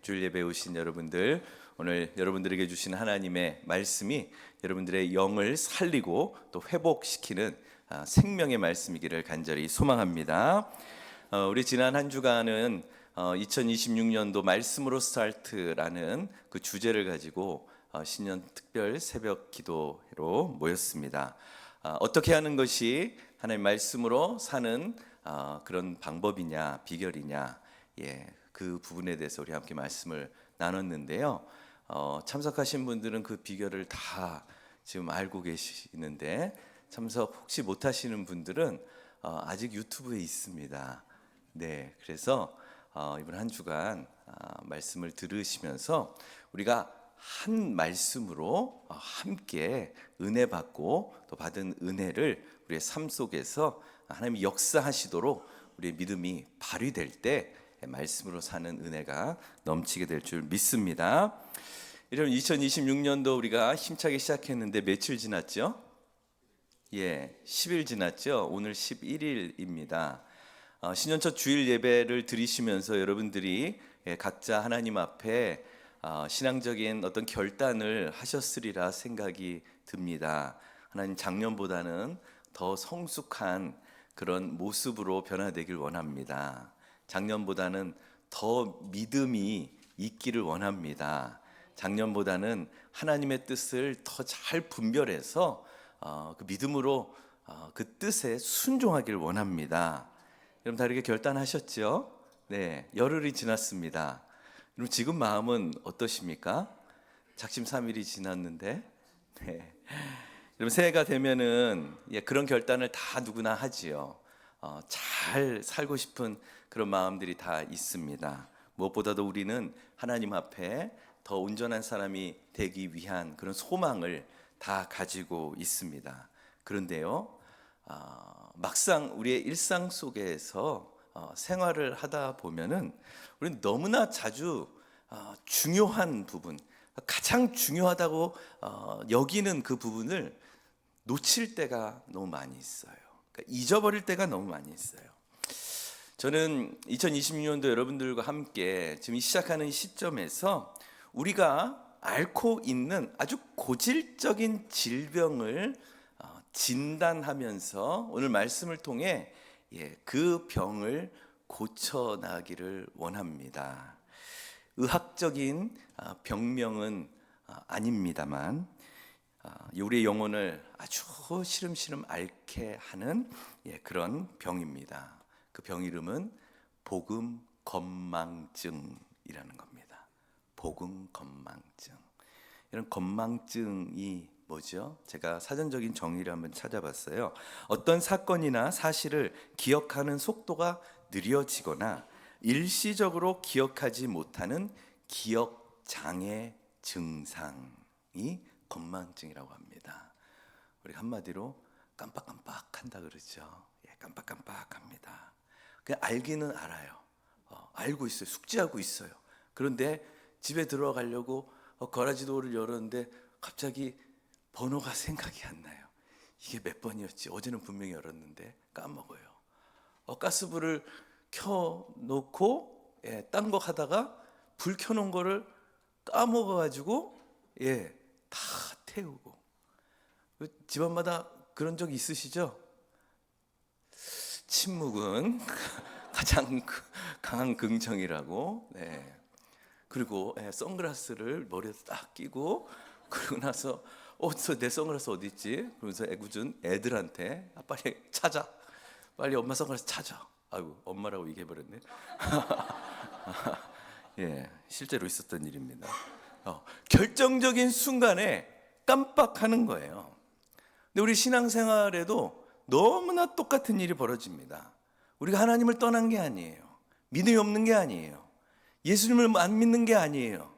주일 예배 오신 여러분들, 오늘 여러분들에게 주신 하나님의 말씀이 여러분들의 영을 살리고 또 회복시키는 생명의 말씀이기를 간절히 소망합니다. 우리 지난 한 주간은 2026년도 말씀으로 스타트라는 그 주제를 가지고 신년 특별 새벽 기도로 모였습니다. 어떻게 하는 것이 하나님의 말씀으로 사는 그런 방법이냐, 비결이냐, 그 부분에 대해서 우리 함께 말씀을 나눴는데요. 참석하신 분들은 그 비결을 다 지금 알고 계시는데, 참석 혹시 못하시는 분들은 아직 유튜브에 있습니다. 네, 그래서 이번 한 주간 말씀을 들으시면서 우리가 한 말씀으로 함께 은혜 받고 또 받은 은혜를 우리의 삶 속에서 하나님이 역사하시도록 우리의 믿음이 발휘될 때 말씀으로 사는 은혜가 넘치게 될 줄 믿습니다. 여러분, 2026년도 우리가 힘차게 시작했는데 며칠 지났죠? 10일 지났죠? 오늘 11일입니다. 신년 첫 주일 예배를 드리시면서 여러분들이 각자 하나님 앞에 신앙적인 어떤 결단을 하셨으리라 생각이 듭니다. 하나님, 작년보다는 더 성숙한 그런 모습으로 변화되길 원합니다. 작년보다는 더 믿음이 있기를 원합니다. 작년보다는 하나님의 뜻을 더 잘 분별해서 그 믿음으로 그 뜻에 순종하길 원합니다. 여러분, 다 이렇게 결단하셨죠? 네, 열흘이 지났습니다. 여러분, 지금 마음은 어떠십니까? 작심삼일이 지났는데, 네. 여러분, 새해가 되면은 그런 결단을 다 누구나 하지요. 잘 살고 싶은 그런 마음들이 다 있습니다. 무엇보다도 우리는 하나님 앞에 더 온전한 사람이 되기 위한 그런 소망을 다 가지고 있습니다. 그런데요, 막상 우리의 일상 속에서 생활을 하다 보면은 우리는 너무나 자주 중요한 부분, 가장 중요하다고 여기는 그 부분을 놓칠 때가 너무 많이 있어요. 그러니까 잊어버릴 때가 너무 많이 있어요. 저는 2026년도 여러분들과 함께 지금 시작하는 시점에서 우리가 앓고 있는 아주 고질적인 질병을 진단하면서 오늘 말씀을 통해 그 병을 고쳐나가기를 원합니다. 의학적인 병명은 아닙니다만 우리의 영혼을 아주 시름시름 앓게 하는 그런 병입니다. 그 병 이름은 복음 건망증이라는 겁니다. 복음 건망증. 이런 건망증이 뭐죠? 제가 사전적인 정의를 한번 찾아봤어요. 어떤 사건이나 사실을 기억하는 속도가 느려지거나 일시적으로 기억하지 못하는 기억 장애 증상이 건망증이라고 합니다. 우리 한마디로 깜빡깜빡한다 그러죠. 깜빡깜빡합니다. 그냥 알기는 알아요. 알고 있어요. 숙지하고 있어요. 그런데 집에 들어가려고 거라지 도어를 열었는데 갑자기 번호가 생각이 안 나요. 이게 몇 번이었지? 어제는 분명히 열었는데 까먹어요. 가스불을 켜놓고 딴 거 하다가 불 켜놓은 거를 까먹어가지고 다 태우고. 집안마다 그런 적 있으시죠? 침묵은 가장 강한 긍정이라고. 네. 그리고 선글라스를 머리에 딱 끼고, 그러고 나서 내 선글라스 어디 있지? 그러면서 애꿎은 애들한테 빨리 찾아, 빨리 엄마 선글라스 찾아. 아이고, 엄마라고 얘기해버렸네. 실제로 있었던 일입니다. 결정적인 순간에 깜빡하는 거예요. 근데 우리 신앙생활에도 너무나 똑같은 일이 벌어집니다. 우리가 하나님을 떠난 게 아니에요. 믿음이 없는 게 아니에요. 예수님을 안 믿는 게 아니에요.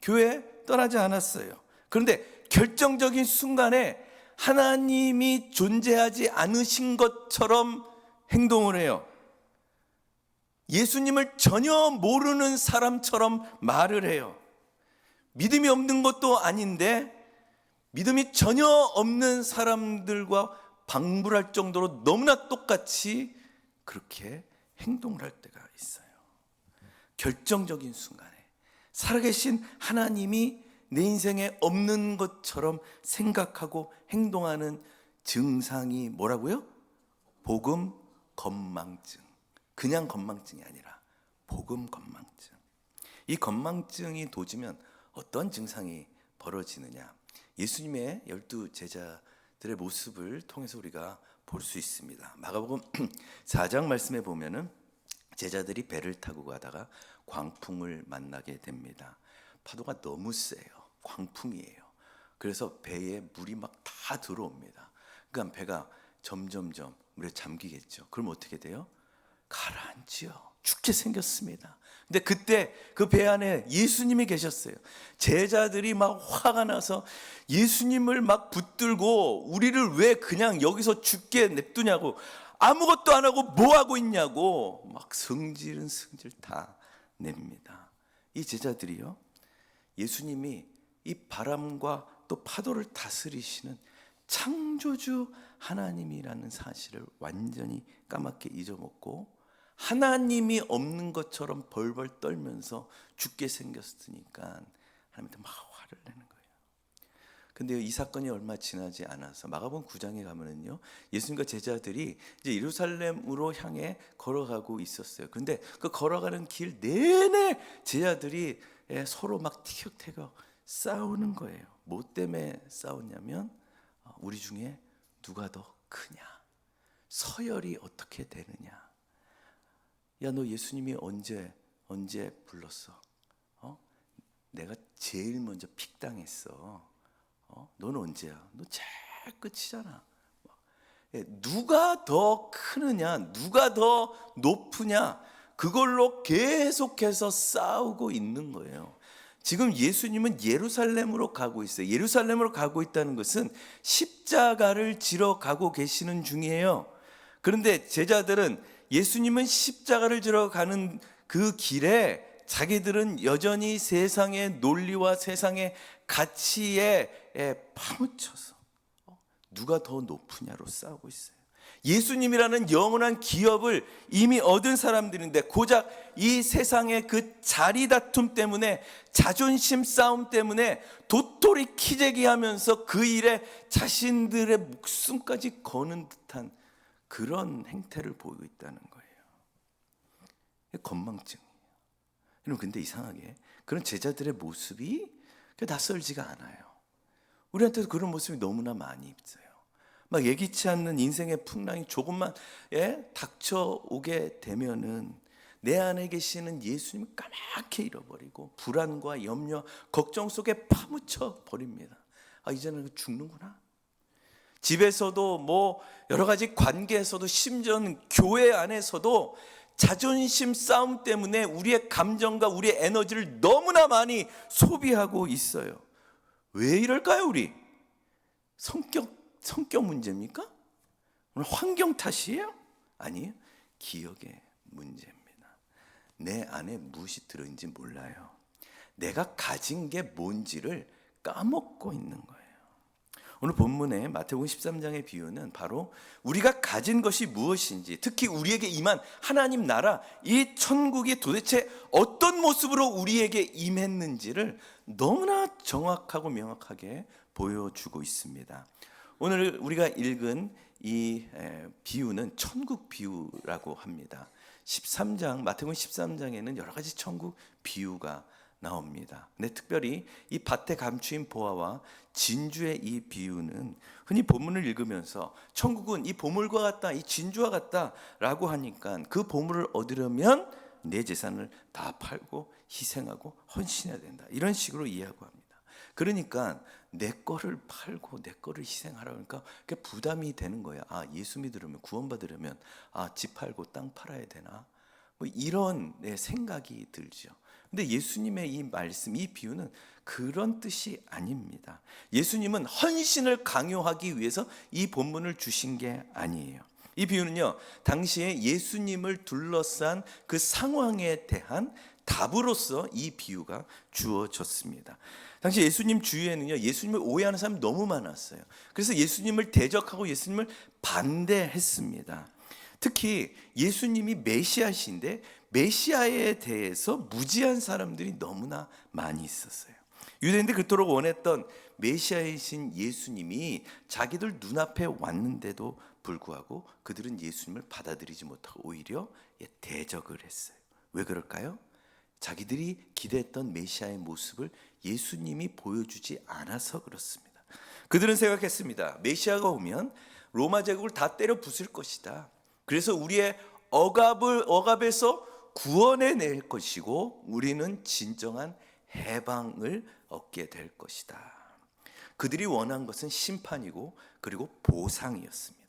교회 떠나지 않았어요. 그런데 결정적인 순간에 하나님이 존재하지 않으신 것처럼 행동을 해요. 예수님을 전혀 모르는 사람처럼 말을 해요. 믿음이 없는 것도 아닌데 믿음이 전혀 없는 사람들과 방불할 정도로 너무나 똑같이 그렇게 행동을 할 때가 있어요. 결정적인 순간에 살아계신 하나님이 내 인생에 없는 것처럼 생각하고 행동하는 증상이 뭐라고요? 복음 건망증. 그냥 건망증이 아니라 복음 건망증. 이 건망증이 도지면 어떤 증상이 벌어지느냐? 예수님의 12 제자들의 모습을 통해서 우리가 볼 수 있습니다. 마가복음 4장 말씀에 보면은 제자들이 배를 타고 가다가 광풍을 만나게 됩니다. 파도가 너무 세요. 광풍이에요. 그래서 배에 물이 막 다 들어옵니다. 그러니까 배가 점점점 물에 잠기겠죠. 그럼 어떻게 돼요? 가라앉지요. 죽게 생겼습니다. 근데 그때 그 배 안에 예수님이 계셨어요. 제자들이 막 화가 나서 예수님을 막 붙들고 우리를 왜 그냥 여기서 죽게 냅두냐고, 아무것도 안 하고 뭐 하고 있냐고 막 성질은 성질 다 냅니다. 이 제자들이요, 예수님이 이 바람과 또 파도를 다스리시는 창조주 하나님이라는 사실을 완전히 까맣게 잊어먹고 하나님이 없는 것처럼 벌벌 떨면서 죽게 생겼으니까 하나님한테 막 화를 내는 거예요. 근데 이 사건이 얼마 지나지 않아서 마가복음 9장에 가면은요, 예수님과 제자들이 이제 예루살렘으로 향해 걸어가고 있었어요. 근데 그 걸어가는 길 내내 제자들이 서로 막 티격태격 싸우는 거예요. 뭐 때문에 싸웠냐면 우리 중에 누가 더 크냐, 서열이 어떻게 되느냐. 야, 너 예수님이 언제 불렀어? 내가 제일 먼저 픽당했어. 너는 언제야? 너 제일 끝이잖아. 누가 더 크느냐, 누가 더 높으냐, 그걸로 계속해서 싸우고 있는 거예요. 지금 예수님은 예루살렘으로 가고 있어요. 예루살렘으로 가고 있다는 것은 십자가를 지러 가고 계시는 중이에요. 그런데 제자들은 예수님은 십자가를 지러 가는 그 길에 자기들은 여전히 세상의 논리와 세상의 가치에 파묻혀서 누가 더 높으냐로 싸우고 있어요. 예수님이라는 영원한 기업을 이미 얻은 사람들인데 고작 이 세상의 그 자리 다툼 때문에, 자존심 싸움 때문에 도토리 키재기하면서 그 일에 자신들의 목숨까지 거는 듯한 그런 행태를 보이고 있다는 거예요. 건망증이에요. 여러분, 근데 이상하게 그런 제자들의 모습이 낯설지가 않아요. 우리한테도 그런 모습이 너무나 많이 있어요. 막 예기치 않는 인생의 풍랑이 조금만 닥쳐오게 되면은 내 안에 계시는 예수님을 까맣게 잃어버리고 불안과 염려, 걱정 속에 파묻혀 버립니다. 이제는 죽는구나. 집에서도 뭐 여러 가지 관계에서도, 심지어는 교회 안에서도 자존심 싸움 때문에 우리의 감정과 우리의 에너지를 너무나 많이 소비하고 있어요. 왜 이럴까요, 우리? 성격 문제입니까? 오늘 환경 탓이에요? 아니에요. 기억의 문제입니다. 내 안에 무엇이 들어있는지 몰라요. 내가 가진 게 뭔지를 까먹고 있는 거예요. 오늘 본문의 마태복음 13장의 비유는 바로 우리가 가진 것이 무엇인지, 특히 우리에게 임한 하나님 나라, 이 천국이 도대체 어떤 모습으로 우리에게 임했는지를 너무나 정확하고 명확하게 보여주고 있습니다. 오늘 우리가 읽은 이 비유는 천국 비유라고 합니다. 13장, 마태복음 13장에는 여러 가지 천국 비유가 나옵니다. 근데 특별히 이 밭에 감추인 보화와 진주의 이 비유는 흔히 본문을 읽으면서 천국은 이 보물과 같다, 이 진주와 같다라고 하니까 그 보물을 얻으려면 내 재산을 다 팔고 희생하고 헌신해야 된다, 이런 식으로 이해하고 합니다. 그러니까 내 거를 팔고 내 거를 희생하라고 하니까 그게 부담이 되는 거예요. 예수 믿으려면, 구원받으려면 집 팔고 땅 팔아야 되나, 뭐 이런 생각이 들죠. 근데 예수님의 이 말씀, 이 비유는 그런 뜻이 아닙니다. 예수님은 헌신을 강요하기 위해서 이 본문을 주신 게 아니에요. 이 비유는요, 당시에 예수님을 둘러싼 그 상황에 대한 답으로서 이 비유가 주어졌습니다. 당시 예수님 주위에는요, 예수님을 오해하는 사람이 너무 많았어요. 그래서 예수님을 대적하고 예수님을 반대했습니다. 특히 예수님이 메시아신데 메시아에 대해서 무지한 사람들이 너무나 많이 있었어요. 유대인들이 그토록 원했던 메시아이신 예수님이 자기들 눈앞에 왔는데도 불구하고 그들은 예수님을 받아들이지 못하고 오히려 대적을 했어요. 왜 그럴까요? 자기들이 기대했던 메시아의 모습을 예수님이 보여주지 않아서 그렇습니다. 그들은 생각했습니다. 메시아가 오면 로마 제국을 다 때려 부술 것이다. 그래서 우리의 억압에서 구원해낼 것이고 우리는 진정한 해방을 얻게 될 것이다. 그들이 원한 것은 심판이고 그리고 보상이었습니다.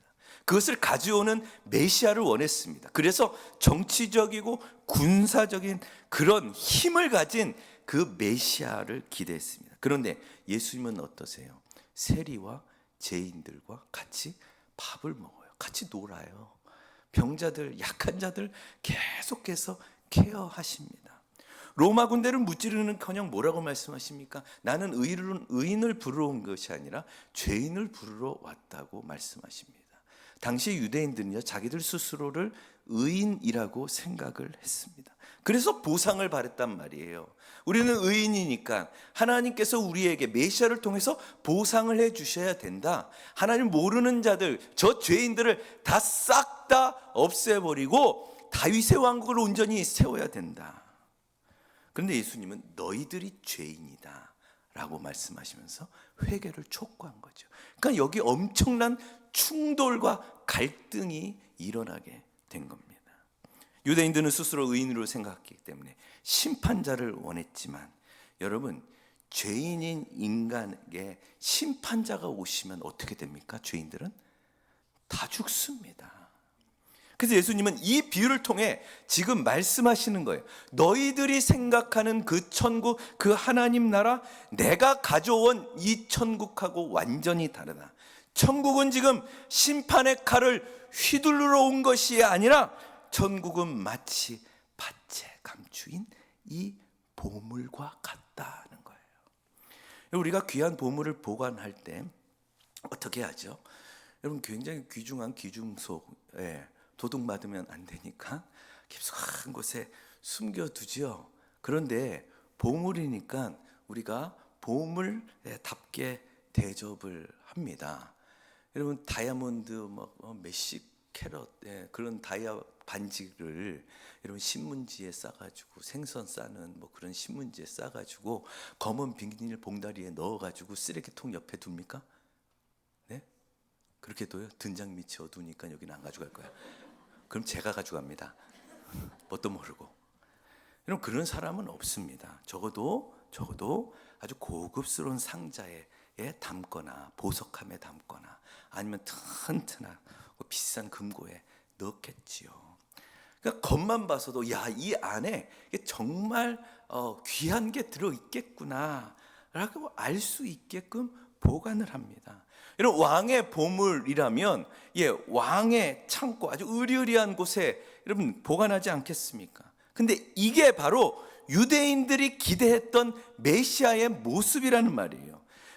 그것을 가져오는 메시아를 원했습니다. 그래서 정치적이고 군사적인 그런 힘을 가진 그 메시아를 기대했습니다. 그런데 예수님은 어떠세요? 세리와 죄인들과 같이 밥을 먹어요. 같이 놀아요. 병자들, 약한 자들 계속해서 케어하십니다. 로마 군대를 무찌르는커녕 뭐라고 말씀하십니까? 나는 의인을 부르러 온 것이 아니라 죄인을 부르러 왔다고 말씀하십니다. 당시 유대인들은요, 자기들 스스로를 의인이라고 생각을 했습니다. 그래서 보상을 바랬단 말이에요. 우리는 의인이니까 하나님께서 우리에게 메시아를 통해서 보상을 해 주셔야 된다. 하나님 모르는 자들, 저 죄인들을 다 싹 다 없애버리고 다윗의 왕국을 온전히 세워야 된다. 그런데 예수님은 너희들이 죄인이다 라고 말씀하시면서 회개를 촉구한 거죠. 그러니까 여기 엄청난 충돌과 갈등이 일어나게 된 겁니다. 유대인들은 스스로 의인으로 생각했기 때문에 심판자를 원했지만 여러분, 죄인인 인간에게 심판자가 오시면 어떻게 됩니까? 죄인들은 다 죽습니다. 그래서 예수님은 이 비유를 통해 지금 말씀하시는 거예요. 너희들이 생각하는 그 천국, 그 하나님 나라, 내가 가져온 이 천국하고 완전히 다르다. 천국은 지금 심판의 칼을 휘두르러 온 것이 아니라 천국은 마치 밭에 감추인 이 보물과 같다는 거예요. 우리가 귀한 보물을 보관할 때 어떻게 하죠? 여러분, 굉장히 귀중한 귀중소에 도둑맞으면 안 되니까 깊숙한 곳에 숨겨두죠. 그런데 보물이니까 우리가 보물답게 대접을 합니다. 여러분, 다이아몬드 몇십 캐럿 그런 다이아 반지를 여러분 신문지에 싸가지고 생선 싸는 그런 신문지에 싸가지고 검은 비닐 봉다리에 넣어가지고 쓰레기통 옆에 둡니까? 네? 그렇게 둬요? 등장 밑이 어두우니까 여기는 안 가져갈 거야. 그럼 제가 가져갑니다. 뭣도 모르고. 여러분, 그런 사람은 없습니다. 적어도 아주 고급스러운 상자에 담거나 보석함에 담거나 아니면 튼튼한 비싼 금고에 넣겠지요. 그러니까 겉만 봐서도 이 안에 정말 귀한 게 들어있겠구나 라고 알 수 있게끔 보관을 합니다. 여러분, 왕의 보물이라면 왕의 창고, 아주 으리으리한 곳에 여러분 보관하지 않겠습니까? 근데 이게 바로 유대인들이 기대했던 메시아의 모습이라는 말이에요.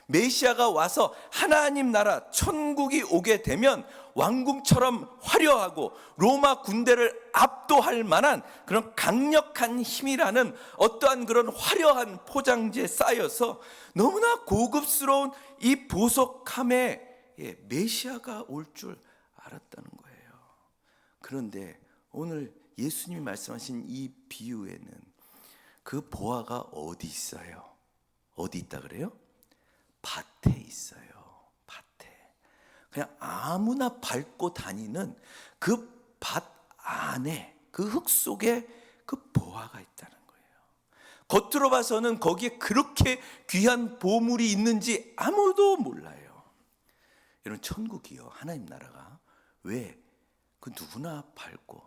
메시아가 와서 하나님 나라 천국이 오게 되면 왕궁처럼 화려하고 로마 군대를 압도할 만한 그런 강력한 힘이라는 어떠한 그런 화려한 포장지에 쌓여서 너무나 고급스러운 이 보석함에 메시아가 올 줄 알았다는 거예요. 그런데 오늘 예수님이 말씀하신 이 비유에는 그 보화가 어디 있어요? 어디 있다 그래요? 밭에 있어요. 밭에. 그냥 아무나 밟고 다니는 그 밭 안에, 그 흙 속에 그 보화가 있다는 거예요. 겉으로 봐서는 거기에 그렇게 귀한 보물이 있는지 아무도 몰라요. 여러분, 천국이요, 하나님 나라가 왜 그 누구나 밟고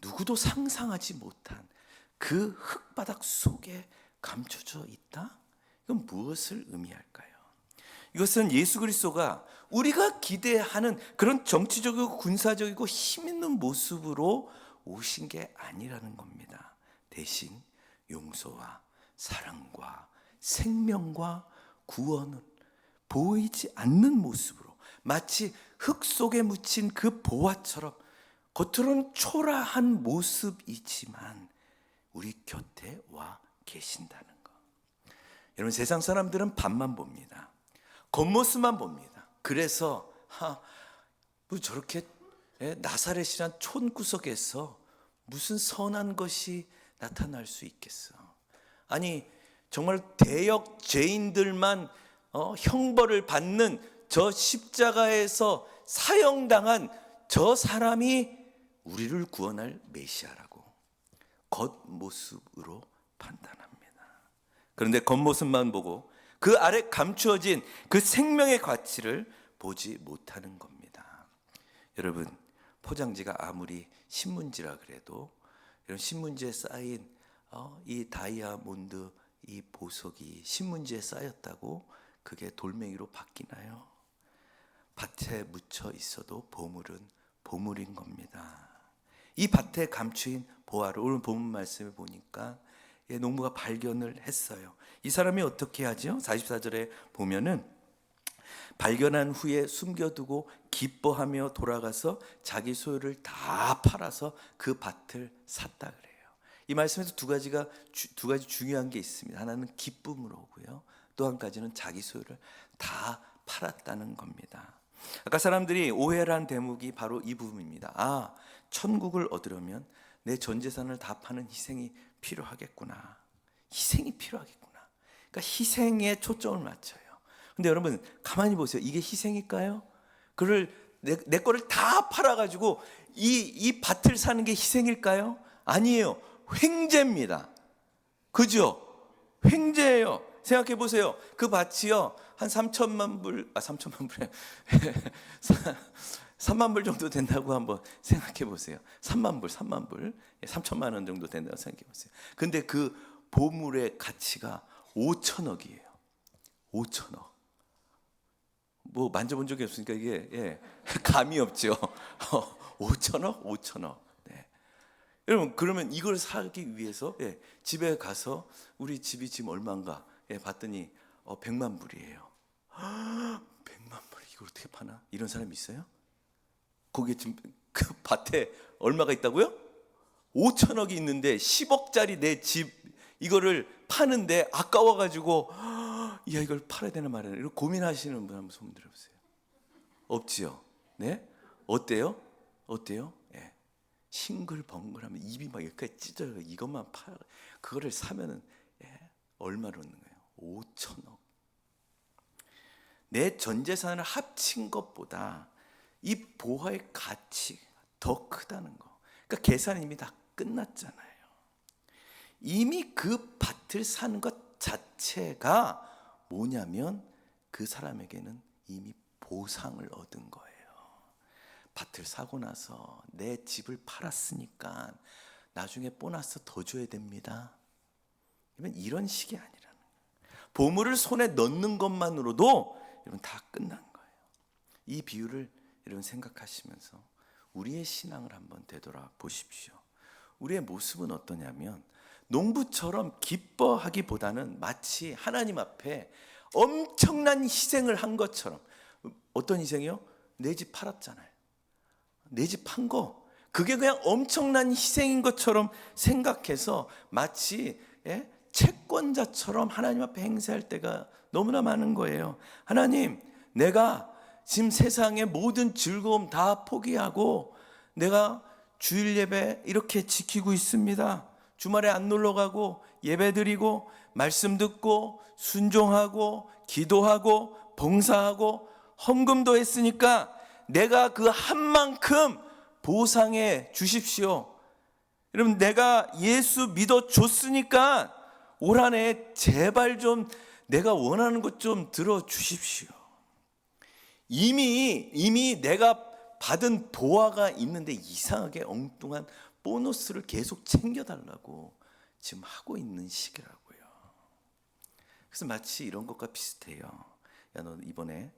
누구도 상상하지 못한 그 흙바닥 속에 감춰져 있다? 이건 무엇을 의미할까요? 이것은 예수 그리스도가 우리가 기대하는 그런 정치적이고 군사적이고 힘 있는 모습으로 오신 게 아니라는 겁니다. 대신 용서와 사랑과 생명과 구원을 보이지 않는 모습으로 마치 흙 속에 묻힌 그 보화처럼 겉으로는 초라한 모습이지만 우리 곁에 와 계신다는 거. 여러분, 세상 사람들은 반만 봅니다. 겉모습만 봅니다. 그래서 뭐 저렇게 나사렛이란 촌구석에서 무슨 선한 것이 나타날 수 있겠어. 아니 정말 대역 죄인들만 형벌을 받는 저 십자가에서 사형당한 저 사람이 우리를 구원할 메시아라고 겉모습으로 판단합니다. 그런데 겉모습만 보고 그 아래 감추어진 그 생명의 가치를 보지 못하는 겁니다. 여러분, 포장지가 아무리 신문지라 그래도 이런 신문지에 쌓인 이 다이아몬드 이 보석이 신문지에 쌓였다고 그게 돌멩이로 바뀌나요? 밭에 묻혀 있어도 보물은 보물인 겁니다. 이 밭에 감추인 보화를 오늘 본문 말씀을 보니까 농부가 발견을 했어요. 이 사람이 어떻게 하죠? 44절에 보면은 발견한 후에 숨겨두고 기뻐하며 돌아가서 자기 소유를 다 팔아서 그 밭을 샀다 그래요. 이 말씀에서 두 가지 중요한 게 있습니다. 하나는 기쁨으로고요. 또 한 가지는 자기 소유를 다 팔았다는 겁니다. 아까 사람들이 오해한 대목이 바로 이 부분입니다. 천국을 얻으려면 내 전 재산을 다 파는 희생이 필요하겠구나. 희생이 필요하겠구나. 그러니까 희생에 초점을 맞춰요. 근데 여러분 가만히 보세요. 이게 희생일까요? 그를 내 거를 다 팔아가지고 이 밭을 사는 게 희생일까요? 아니에요. 횡재입니다. 그죠? 횡재예요. 생각해 보세요. 그 밭이요 한 3천만 불, 3만 불 정도 된다고 한번 생각해 보세요. 3만 불, 3천만 원 정도 된다고 생각해 보세요. 근데 그 보물의 가치가 5천억이에요. 5천억. 뭐 만져본 적이 없으니까 이게 감이 없죠. 5천억. 네. 여러분 그러면 이걸 사기 위해서 집에 가서 우리 집이 지금 얼마인가 봤더니 100만 불이에요. 100만 불 이걸 어떻게 파나? 이런 사람이 있어요? 거기에 지금 그 밭에 얼마가 있다고요? 5천억이 있는데 10억짜리 내 집 이거를 파는데 아까워가지고 야 이걸 팔아야 되나 말아야 되나 이런 고민하시는 분 한번 손 들어보세요. 없지요? 네? 어때요? 예. 싱글벙글하면 입이 막 여기까지 찢어요. 이것만 팔 그거를 사면은 얼마로 얻는 거예요? 5천억. 내 전 재산을 합친 것보다 이 보화의 가치가 더 크다는 거. 그러니까 계산이 이미 다 끝났잖아요. 이미 그 밭을 사는 것 자체가 뭐냐면 그 사람에게는 이미 보상을 얻은 거예요. 밭을 사고 나서 내 집을 팔았으니까 나중에 보너스 더 줘야 됩니다. 이런 식이 아니라는 거예요. 보물을 손에 넣는 것만으로도 여러분 다 끝난 거예요. 이 비유를 여러분 생각하시면서 우리의 신앙을 한번 되돌아 보십시오. 우리의 모습은 어떠냐면 농부처럼 기뻐하기보다는 마치 하나님 앞에 엄청난 희생을 한 것처럼. 어떤 희생이요? 내 집 팔았잖아요. 내 집 판 거 그게 그냥 엄청난 희생인 것처럼 생각해서 마치 채권자처럼 하나님 앞에 행세할 때가 너무나 많은 거예요. 하나님, 내가 지금 세상의 모든 즐거움 다 포기하고 내가 주일 예배 이렇게 지키고 있습니다. 주말에 안 놀러 가고 예배 드리고 말씀 듣고 순종하고 기도하고 봉사하고 헌금도 했으니까 내가 그 한 만큼 보상해 주십시오. 여러분 내가 예수 믿어 줬으니까 올 한 해 제발 좀 내가 원하는 것 좀 들어 주십시오. 이미 내가 받은 보화가 있는데 이상하게 엉뚱한 보너스를 계속 챙겨달라고 지금 하고 있는 시기라고요. 그래서 마치 이런 것과 비슷해요. 야, 너 이번에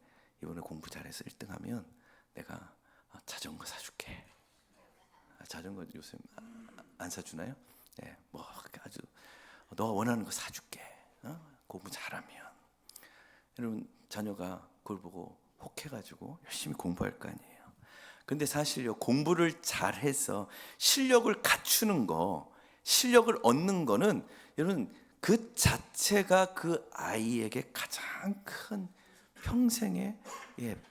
공부 잘해서 1등하면 내가 자전거 사줄게. 자전거 요새 안 사주나요? 네, 뭐 아주 너가 원하는 거 사줄게. 공부 잘하면. 여러분 자녀가 그걸 보고 혹해가지고 열심히 공부할 거 아니에요. 근데 사실요 공부를 잘해서 실력을 갖추는 거 실력을 얻는 거는 여러분 그 자체가 그 아이에게 가장 큰 평생의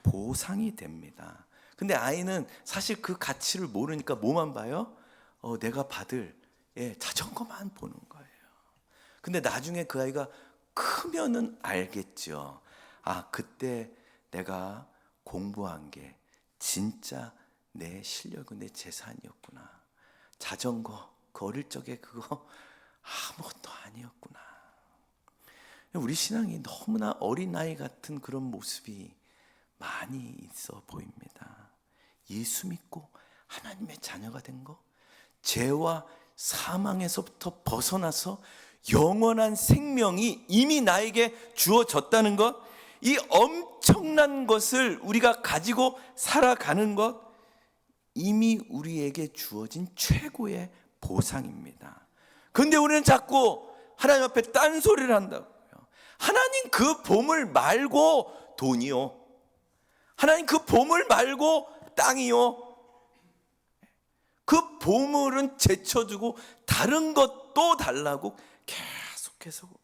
보상이 됩니다. 근데 아이는 사실 그 가치를 모르니까 뭐만 봐요? 내가 받을 자전거만 보는 거예요. 근데 나중에 그 아이가 크면은 알겠죠. 아, 그때 내가 공부한 게 진짜 내 실력은 내 재산이었구나. 자전거 그 어릴 적에 그거 아무것도 아니었구나. 우리 신앙이 너무나 어린아이 같은 그런 모습이 많이 있어 보입니다. 예수 믿고 하나님의 자녀가 된 거, 죄와 사망에서부터 벗어나서 영원한 생명이 이미 나에게 주어졌다는 것, 이 엄청난 것을 우리가 가지고 살아가는 것, 이미 우리에게 주어진 최고의 보상입니다. 그런데 우리는 자꾸 하나님 앞에 딴소리를 한다고요. 하나님 그 보물 말고 돈이요, 하나님 그 보물 말고 땅이요, 그 보물은 제쳐두고 다른 것도 달라고 계속해서 고백합니다.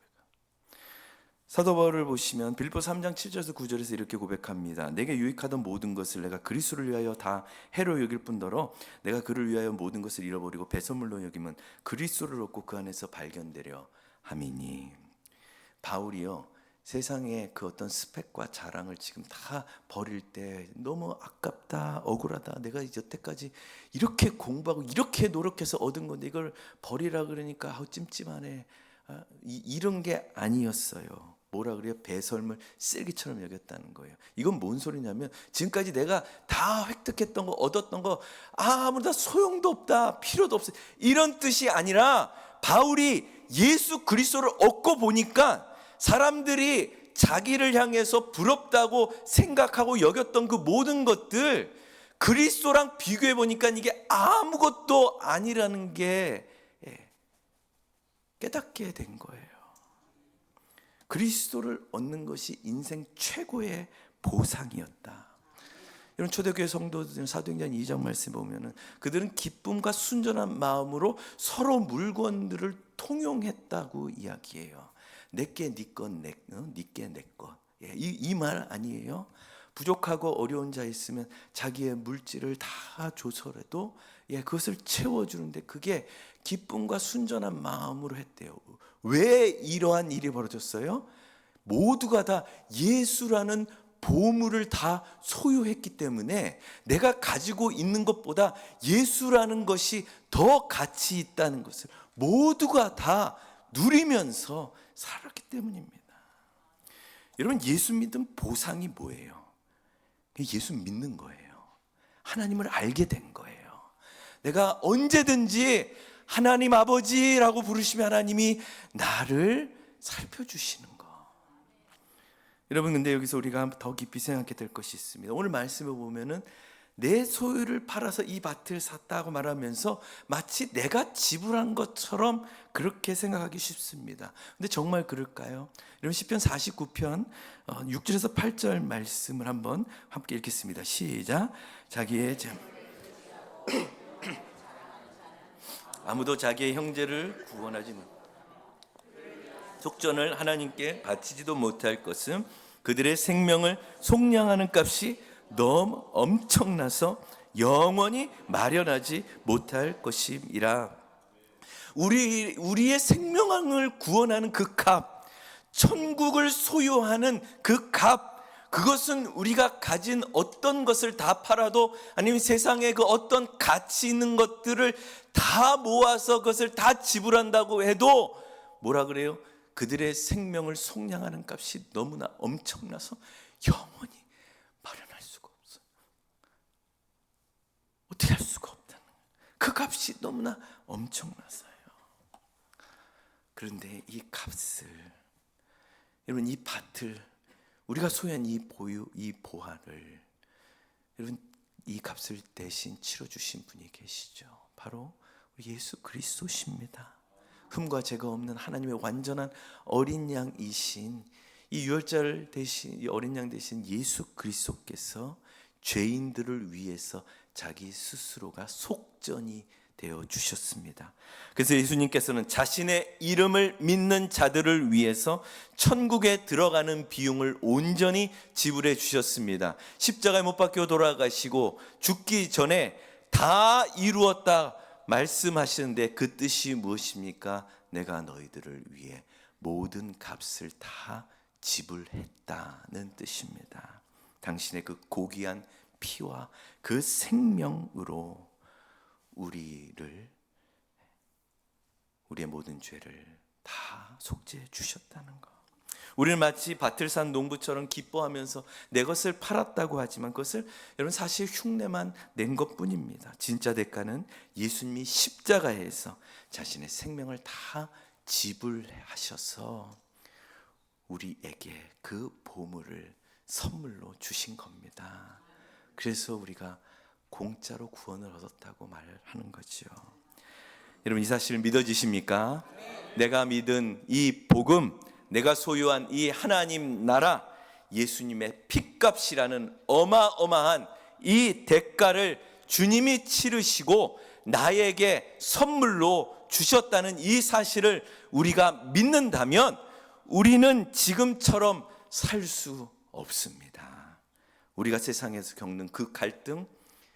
사도 바울을 보시면 빌립보 3장 7절에서 9절에서 이렇게 고백합니다. 내게 유익하던 모든 것을 내가 그리스도를 위하여 다 해로 여길 뿐더러 내가 그를 위하여 모든 것을 잃어버리고 배설물로 여김은 그리스도를 얻고 그 안에서 발견되려 함이니. 바울이요, 세상의 그 어떤 스펙과 자랑을 지금 다 버릴 때 너무 아깝다, 억울하다, 내가 여태까지 이렇게 공부하고 이렇게 노력해서 얻은 건데 이걸 버리라 그러니까 찜찜하네, 이런 게 아니었어요. 뭐라 그래요? 배설물 쓸기처럼 여겼다는 거예요. 이건 뭔 소리냐면 지금까지 내가 다 획득했던 거, 얻었던 거 아무나 다 소용도 없다, 필요도 없어, 이런 뜻이 아니라 바울이 예수 그리스도를 얻고 보니까 사람들이 자기를 향해서 부럽다고 생각하고 여겼던 그 모든 것들 그리스도랑 비교해 보니까 이게 아무것도 아니라는 게 깨닫게 된 거예요. 그리스도를 얻는 것이 인생 최고의 보상이었다. 이런 초대교회 성도들 사도행전 2장 말씀 보면은 그들은 기쁨과 순전한 마음으로 서로 물건들을 통용했다고 이야기해요. 내게 네 것, 네게 내 것. 이 말 아니에요? 부족하고 어려운 자 있으면 자기의 물질을 다 줘서라도 그것을 채워주는데 그게 기쁨과 순전한 마음으로 했대요. 왜 이러한 일이 벌어졌어요? 모두가 다 예수라는 보물을 다 소유했기 때문에 내가 가지고 있는 것보다 예수라는 것이 더 가치 있다는 것을 모두가 다 누리면서 살았기 때문입니다. 여러분, 예수 믿은 보상이 뭐예요? 예수 믿는 거예요. 하나님을 알게 된 거예요. 내가 언제든지 하나님 아버지라고 부르시면 하나님이 나를 살펴주시는 거. 여러분, 근데 여기서 우리가 더 깊이 생각해 될 것이 있습니다. 오늘 말씀을 보면은 내 소유를 팔아서 이 밭을 샀다고 말하면서 마치 내가 지불한 것처럼 그렇게 생각하기 쉽습니다. 근데 정말 그럴까요? 여러분, 시편 49편 6절에서 8절 말씀을 한번 함께 읽겠습니다. 시작. 아무도 자기의 형제를 구원하지 못, 속전을 하나님께 바치지도 못할 것은 그들의 생명을 속량하는 값이 너무 엄청나서 영원히 마련하지 못할 것임이라. 우리의 생명을 구원하는 그 값, 천국을 소유하는 그 값, 그것은 우리가 가진 어떤 것을 다 팔아도, 아니면 세상에 그 어떤 가치 있는 것들을 다 모아서 그것을 다 지불한다고 해도 뭐라 그래요? 그들의 생명을 속량하는 값이 너무나 엄청나서 영원히 마련할 수가 없어요. 어떻게 할 수가 없다는 거예요. 그 값이 너무나 엄청나서요. 그런데 이 값을, 여러분, 이 밭을, 우리가 소유한 이 보화를, 여러분, 이 값을 대신 치러주신 분이 계시죠. 바로 예수 그리스도십니다. 흠과 죄가 없는 하나님의 완전한 어린 양이신 이 유월절 대신, 이 어린 양 대신 예수 그리스도께서 죄인들을 위해서 자기 스스로가 속전이 되어 주셨습니다. 그래서 예수님께서는 자신의 이름을 믿는 자들을 위해서 천국에 들어가는 비용을 온전히 지불해 주셨습니다. 십자가에 못 박혀 돌아가시고 죽기 전에 다 이루었다 말씀하시는데 그 뜻이 무엇입니까? 내가 너희들을 위해 모든 값을 다 지불했다는 뜻입니다. 당신의 그 고귀한 피와 그 생명으로 우리의 모든 죄를 다 속죄해 주셨다는 것. 우리는 마치 밭을 산 농부처럼 기뻐하면서 내 것을 팔았다고 하지만 그것을 여러분 사실 흉내만 낸 것뿐입니다. 진짜 대가는 예수님이 십자가에서 자신의 생명을 다 지불하셔서 우리에게 그 보물을 선물로 주신 겁니다. 그래서 우리가 공짜로 구원을 얻었다고 말하는 거죠. 여러분 이 사실 믿어지십니까? 내가 믿은 이 복음, 내가 소유한 이 하나님 나라, 예수님의 핏값이라는 어마어마한 이 대가를 주님이 치르시고 나에게 선물로 주셨다는 이 사실을 우리가 믿는다면 우리는 지금처럼 살 수 없습니다. 우리가 세상에서 겪는 그 갈등,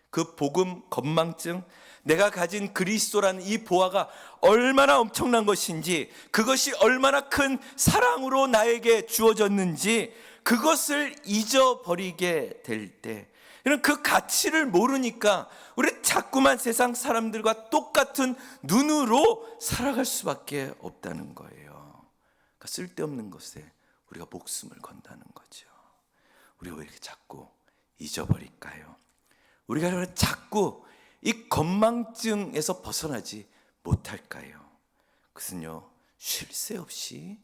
그 복음 건망증, 내가 가진 그리스도라는 이 보화가 얼마나 엄청난 것인지, 그것이 얼마나 큰 사랑으로 나에게 주어졌는지 그것을 잊어버리게 될 때, 이런 그 가치를 모르니까 우리 자꾸만 세상 사람들과 똑같은 눈으로 살아갈 수밖에 없다는 거예요. 그러니까 쓸데없는 것에 우리가 목숨을 건다는 거죠. 우리가 왜 이렇게 자꾸 잊어버릴까요? 우리가 자꾸 이 건망증에서 벗어나지 못할까요? 그것은요, 쉴 새 없이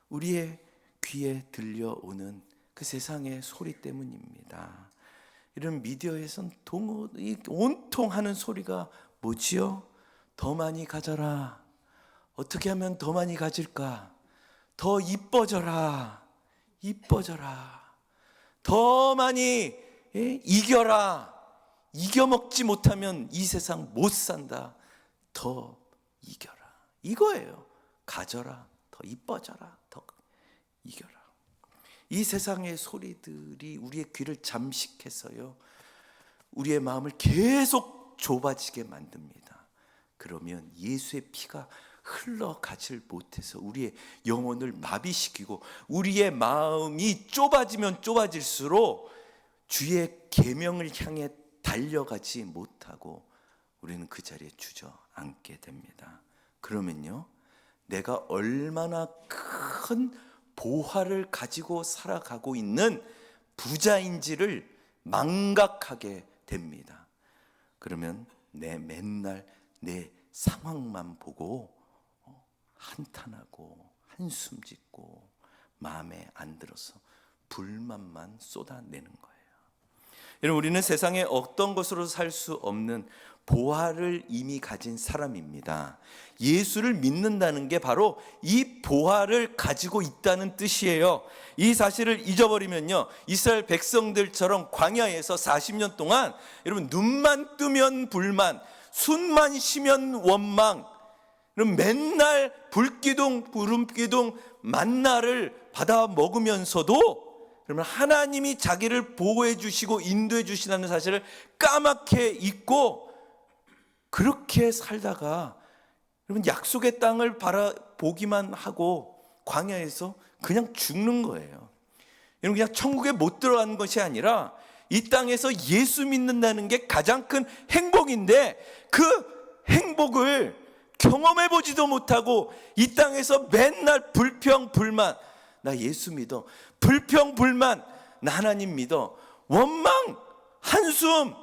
우리의 귀에 들려오는 그 세상의 소리 때문입니다. 이런 미디어에선 온통 하는 소리가 뭐지요? 더 많이 가져라. 어떻게 하면 더 많이 가질까? 더 이뻐져라. 더 많이 이겨라. 이겨먹지 못하면 이 세상 못 산다. 더 이겨라. 이거예요. 가져라. 더 이뻐져라. 더 이겨라. 이 세상의 소리들이 우리의 귀를 잠식해서요, 우리의 마음을 계속 좁아지게 만듭니다. 그러면 예수의 피가 흘러가질 못해서 우리의 영혼을 마비시키고 우리의 마음이 좁아지면 좁아질수록 주의 계명을 향해 달려가지 못하고 우리는 그 자리에 주저앉게 됩니다. 그러면요, 내가 얼마나 큰 보화를 가지고 살아가고 있는 부자인지를 망각하게 됩니다. 그러면 맨날 내 상황만 보고 한탄하고 한숨 짓고 마음에 안 들어서 불만만 쏟아내는 거예요. 여러분, 우리는 세상에 어떤 것으로 살 수 없는 보화를 이미 가진 사람입니다. 예수를 믿는다는 게 바로 이 보화를 가지고 있다는 뜻이에요. 이 사실을 잊어버리면요, 이스라엘 백성들처럼 광야에서 40년 동안 여러분 눈만 뜨면 불만, 숨만 쉬면 원망, 그럼 맨날 불기둥 구름기둥 만나를 받아 먹으면서도 그러면 하나님이 자기를 보호해 주시고 인도해 주시다는 사실을 까맣게 잊고 그렇게 살다가 여러분 약속의 땅을 바라보기만 하고 광야에서 그냥 죽는 거예요. 여러분, 그냥 천국에 못 들어가는 것이 아니라 이 땅에서 예수 믿는다는 게 가장 큰 행복인데 그 행복을 경험해 보지도 못하고 이 땅에서 맨날 불평 불만, 나 예수 믿어, 불평 불만, 나 하나님 믿어, 원망 한숨.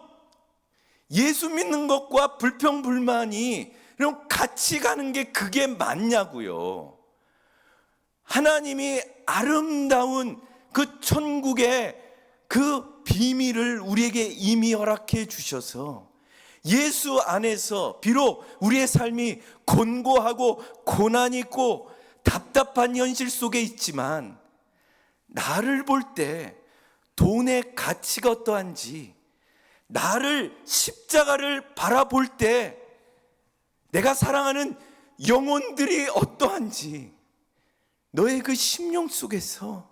예수 믿는 것과 불평 불만이 그럼 같이 가는 게 그게 맞냐고요. 하나님이 아름다운 그 천국의 그 비밀을 우리에게 이미 허락해 주셔서 예수 안에서 비록 우리의 삶이 곤고하고 고난이 있고 답답한 현실 속에 있지만 나를 볼 때 돈의 가치가 어떠한지, 나를 십자가를 바라볼 때 내가 사랑하는 영혼들이 어떠한지, 너의 그 심령 속에서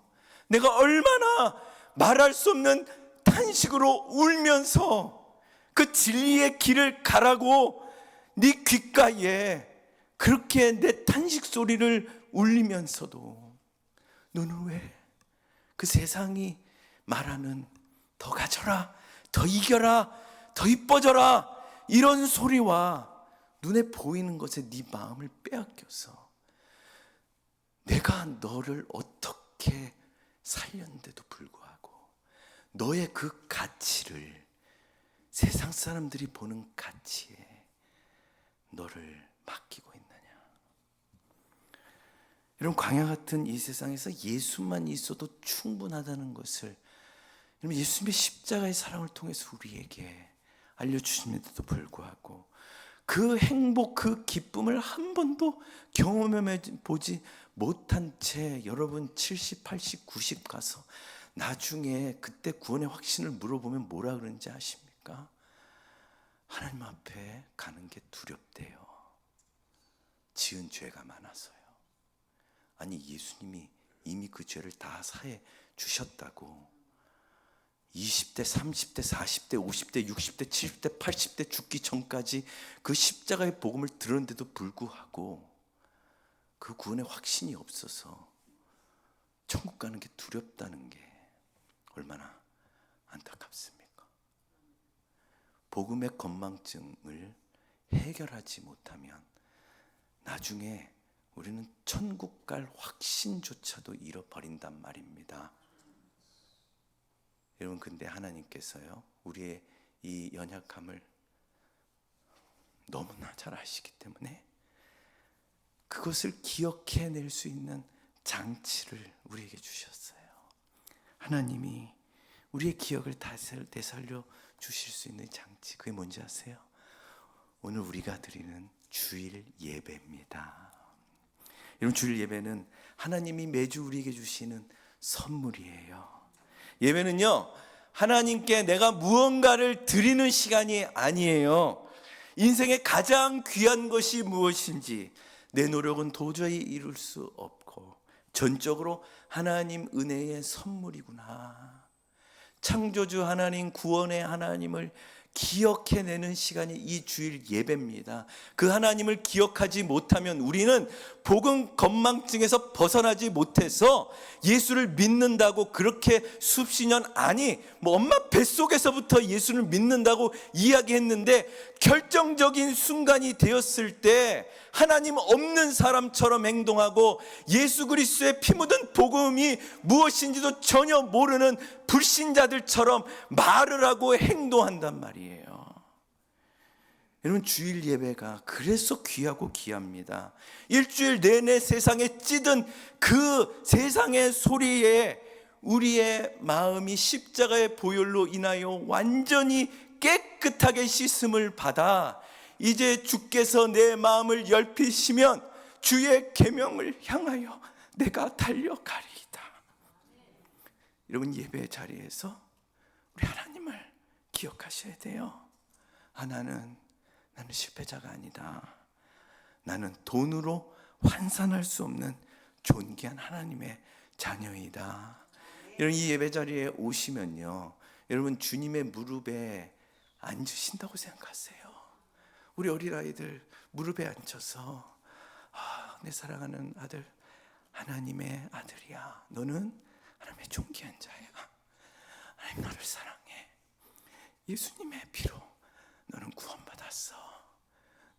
내가 얼마나 말할 수 없는 탄식으로 울면서 그 진리의 길을 가라고 네 귓가에 그렇게 내 탄식 소리를 울리면서도 너는 왜 그 세상이 말하는 더 가져라, 더 이겨라, 더 이뻐져라 이런 소리와 눈에 보이는 것에 네 마음을 빼앗겨서 내가 너를 어떻게 살렸는데도 불구하고 너의 그 가치를 세상 사람들이 보는 가치에 너를 맡기고 있느냐. 이런 광야 같은 이 세상에서 예수만 있어도 충분하다는 것을 여러분, 예수님의 십자가의 사랑을 통해서 우리에게 알려주심에도 불구하고 그 행복, 그 기쁨을 한 번도 경험해 보지 못한 채 여러분 70, 80, 90 가서 나중에 그때 구원의 확신을 물어보면 뭐라 그러는지 아십니까? 하나님 앞에 가는 게 두렵대요. 지은 죄가 많아서요. 아니, 예수님이 이미 그 죄를 다 사해 주셨다고. 20대, 30대, 40대, 50대, 60대, 70대, 80대 죽기 전까지 그 십자가의 복음을 들었는데도 불구하고 그 구원의 확신이 없어서 천국 가는 게 두렵다는 게 얼마나 안타깝습니까? 복음의 건망증을 해결하지 못하면 나중에 우리는 천국 갈 확신조차도 잃어버린단 말입니다. 여러분, 근데 하나님께서요, 우리의 이 연약함을 너무나 잘 아시기 때문에 그것을 기억해낼 수 있는 장치를 우리에게 주셨어요. 하나님이 우리의 기억을 되살려 주실 수 있는 장치, 그게 뭔지 아세요? 오늘 우리가 드리는 주일 예배입니다. 여러분, 주일 예배는 하나님이 매주 우리에게 주시는 선물이에요. 예배는요, 하나님께 내가 무언가를 드리는 시간이 아니에요. 인생의 가장 귀한 것이 무엇인지 내 노력은 도저히 이룰 수 없고 전적으로 하나님 은혜의 선물이구나, 창조주 하나님, 구원의 하나님을 기억해내는 시간이 이 주일 예배입니다. 그 하나님을 기억하지 못하면 우리는 복음 건망증에서 벗어나지 못해서 예수를 믿는다고 그렇게 수십 년, 아니 엄마 뱃속에서부터 예수를 믿는다고 이야기했는데 결정적인 순간이 되었을 때 하나님 없는 사람처럼 행동하고 예수 그리스도의 피 묻은 복음이 무엇인지도 전혀 모르는 불신자들처럼 말을 하고 행동한단 말이에요. 여러분, 주일 예배가 그래서 귀하고 귀합니다. 일주일 내내 세상에 찌든 그 세상의 소리에 우리의 마음이 십자가의 보혈로 인하여 완전히 깨끗하게 씻음을 받아 이제 주께서 내 마음을 열피시면 주의 계명을 향하여 내가 달려가리이다. 여러분, 예배 자리에서 우리 하나님을 기억하셔야 돼요. 나는 실패자가 아니다. 나는 돈으로 환산할 수 없는 존귀한 하나님의 자녀이다. 여러분, 이 예배 자리에 오시면요, 여러분 주님의 무릎에 앉으신다고 생각하세요. 우리 어린아이들 무릎에 앉혀서 내 사랑하는 아들, 하나님의 아들이야. 너는 하나님의 존귀한 자야. 하나님 너를 사랑해. 예수님의 피로 너는 구원받았어.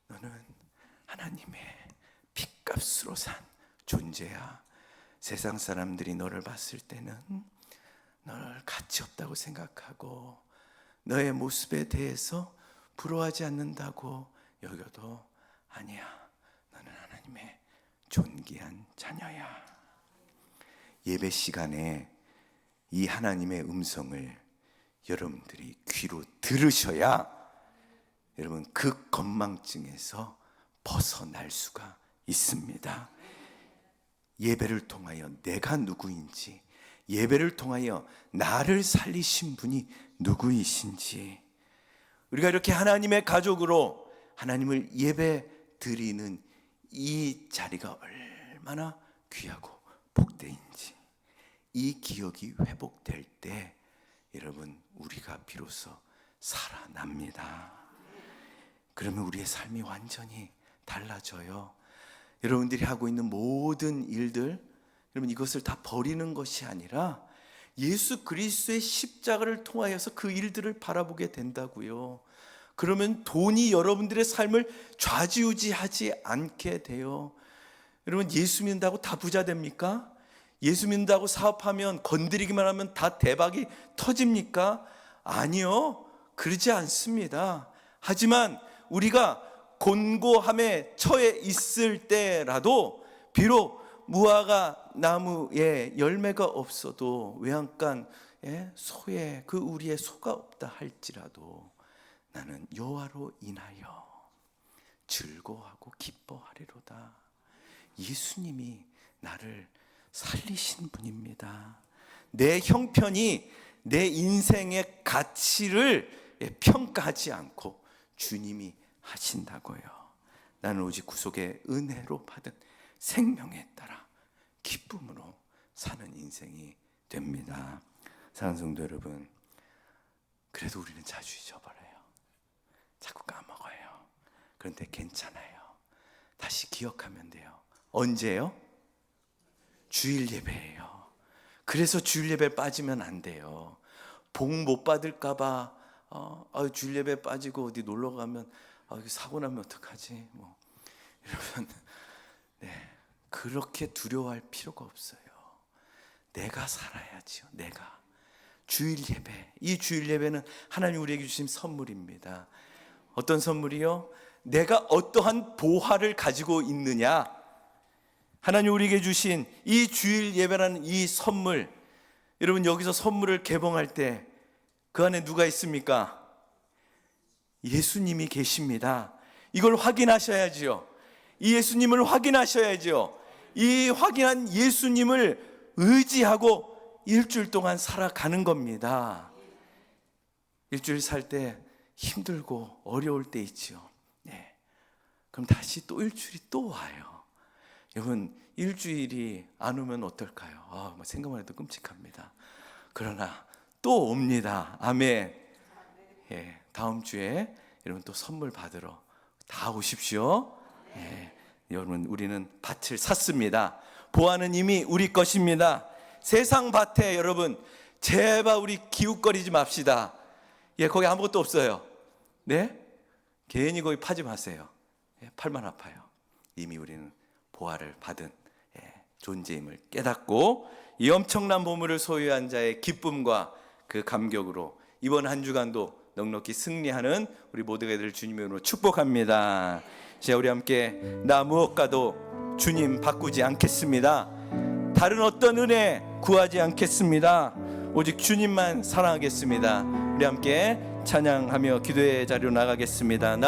너는 하나님의 핏값으로 산 존재야. 세상 사람들이 너를 봤을 때는 너를 가치 없다고 생각하고 너의 모습에 대해서 부러워하지 않는다고 여겨도 아니야. 너는 하나님의 존귀한 자녀야. 예배 시간에 이 하나님의 음성을 여러분들이 귀로 들으셔야 여러분 그 건망증에서 벗어날 수가 있습니다. 예배를 통하여 내가 누구인지, 예배를 통하여 나를 살리신 분이 누구이신지, 우리가 이렇게 하나님의 가족으로 하나님을 예배 드리는 이 자리가 얼마나 귀하고 복되인지, 이 기억이 회복될 때 여러분 우리가 비로소 살아납니다. 그러면 우리의 삶이 완전히 달라져요. 여러분들이 하고 있는 모든 일들, 여러분 이것을 다 버리는 것이 아니라 예수 그리스도의 십자가를 통하여서 그 일들을 바라보게 된다고요. 그러면 돈이 여러분들의 삶을 좌지우지하지 않게 돼요. 여러분 예수 믿는다고 다 부자 됩니까? 예수 믿는다고 사업하면, 건드리기만 하면 다 대박이 터집니까? 아니요, 그러지 않습니다. 하지만 우리가 곤고함에 처해 있을 때라도 비록 무화과 나무에 열매가 없어도 외양간 소에 그 우리의 소가 없다 할지라도 나는 여호와로 인하여 즐거워하고 기뻐하리로다. 예수님이 나를 살리신 분입니다. 내 형편이 내 인생의 가치를 평가하지 않고 주님이 하신다고요. 나는 오직 구속의 은혜로 받은 생명에 따라 기쁨으로 사는 인생이 됩니다. 사랑하는 성도 여러분, 그래도 우리는 자주 잊어버려요. 자꾸 까먹어요. 그런데 괜찮아요. 다시 기억하면 돼요. 언제요? 주일 예배예요. 그래서 주일 예배 빠지면 안 돼요. 복 못 받을까 봐 주일 예배 빠지고 어디 놀러 가면 사고 나면 어떡하지? 여러분, 그렇게 두려워할 필요가 없어요. 내가 살아야지요. 내가. 주일 예배, 이 주일 예배는 하나님 우리에게 주신 선물입니다. 어떤 선물이요? 내가 어떠한 보화를 가지고 있느냐? 하나님 우리에게 주신 이 주일 예배라는 이 선물, 여러분 여기서 선물을 개봉할 때 그 안에 누가 있습니까? 예수님이 계십니다. 이걸 확인하셔야지요. 이 예수님을 확인하셔야지요. 이 확인한 예수님을 의지하고 일주일 동안 살아가는 겁니다. 일주일 살 때 힘들고 어려울 때 있죠. 그럼 다시 또 일주일이 또 와요. 여러분 일주일이 안 오면 어떨까요? 생각만 해도 끔찍합니다. 그러나 또 옵니다. 아멘. 다음 주에 여러분 또 선물 받으러 다 오십시오. 여러분 우리는 밭을 샀습니다. 보화는 이미 우리 것입니다. 세상 밭에 여러분 제발 우리 기웃거리지 맙시다. 거기 아무것도 없어요. 괜히 거기 파지 마세요. 팔만 아파요. 이미 우리는 보화를 받은 존재임을 깨닫고 이 엄청난 보물을 소유한 자의 기쁨과 그 감격으로 이번 한 주간도 넉넉히 승리하는 우리 모두가 될 주님의 이름으로 축복합니다. 자, 우리 함께 나 무엇과도 주님 바꾸지 않겠습니다. 다른 어떤 은혜 구하지 않겠습니다. 오직 주님만 사랑하겠습니다. 우리 함께 찬양하며 기도의 자리로 나가겠습니다.